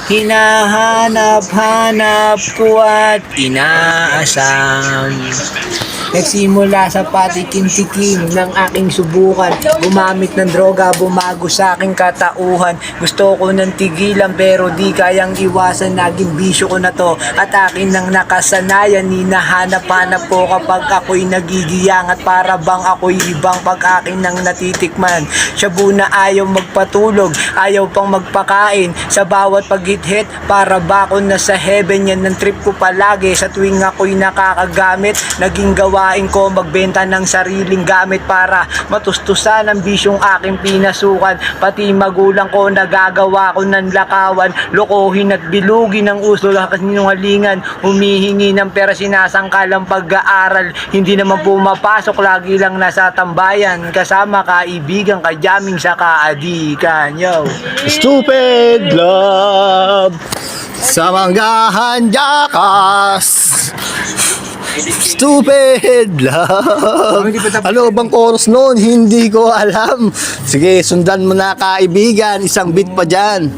Hinahanap-hanap ko at inaasam. Nagsimula sa patikim-tikim ng aking subukan. Gumamit ng droga, bumago sa aking katauhan. Gusto ko ng tigilan pero di kayang iwasan. Naging bisyo ko na to at akin nang nakasanayan. Hinahanap-hanap ko kapag ako'y nagigiyang at para bang ako'y ibang pag akin nang natitikman. Shabu na ayaw magpatulog, ayaw pang magpakain. Sa bawat paghit-hit, para ba ako nasa heaven. Yan ang trip ko palagi sa tuwing ako'y nakakagamit. Naging gawain ko magbenta ng sariling gamit para matustusan ang bisyong aking pinasukan. Pati magulang ko nagagawa ko ng lakawan, lokohin at bilugin ng uso lakas sinungalingan. Humihingi ng pera, sinasangkal ang pag-aaral. Hindi naman pumapasok, lagi lang nasa tambayan. Kasama kaibigan, kajaming sa kaadikan. Yo! Stupid love sa manggahan Jackass. Stupid love. Ano bang chorus noon? Hindi ko alam. Sige, sundan mo na kaibigan. Isang beat pa dyan.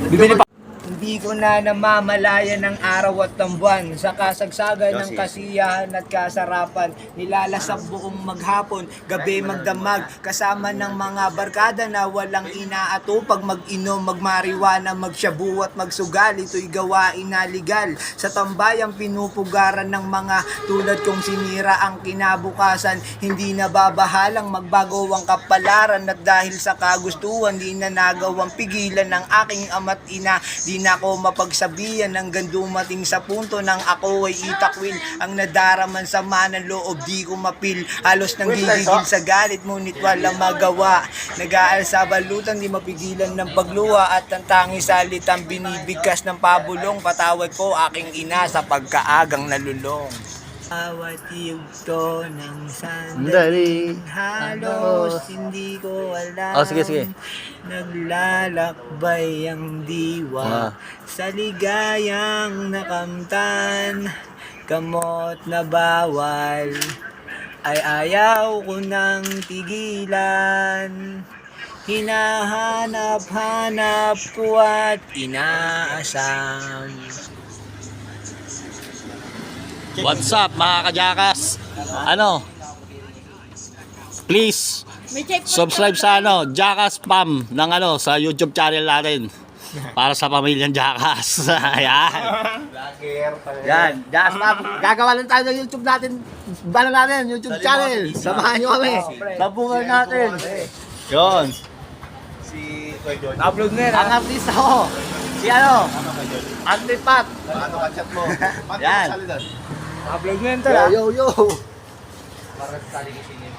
Hindi ko na namamalayan ng araw at ng buwan. Sa kasagsagan ng kasiyahan at kasarapan, nilalasap buong maghapon, gabi magdamag, kasama ng mga barkada na walang inaatupag. Mag-inom, magmariwana, magsyabu at magsugal. Ito'y gawain na legal. Sa tambayang pinupugaran ng mga tulad kong sinira ang kinabukasan. Hindi na babahalang magbago ang kapalaran. At dahil sa kagustuhan, di na nagawang pigilan ng aking ama't ina. Di na ako mapagsabihan hanggang dumating sa punto nang ako ay itakwil. Ang nadaraman sama ng loob di ko mapil. Halos nang gigigil sa galit ngunit walang magawa. Nag-aal sa balutan di mapigilan ng pagluha. At ang tangi salitang binibigkas ng pabulong. Patawad ko aking ina sa pagkaagang nalulong. Bawat yugto ng sandaling halos hindi ko alam. Sige. Naglalakbay ang diwa sa ligayang nakamtan. Gamot na bawal ay ayaw ko nang tigilan. Hinahanap-hanap ko at inaasam. What's up mga kajakas? Please subscribe sa Jackass Pam ng sa YouTube channel natin para sa pamilyang Jackass. Ayan. Yan, Jackass Pam. Gagawa lang tayo ng YouTube natin. Bala natin, YouTube channel. Samahan nyo kami. Tapungan natin. Yun. Upload na yan. Ang artist ako. Si Andre Pat. Ano ka chat mo? Yan. Upload na yan tala. Yo. Para sa tali kasi niya.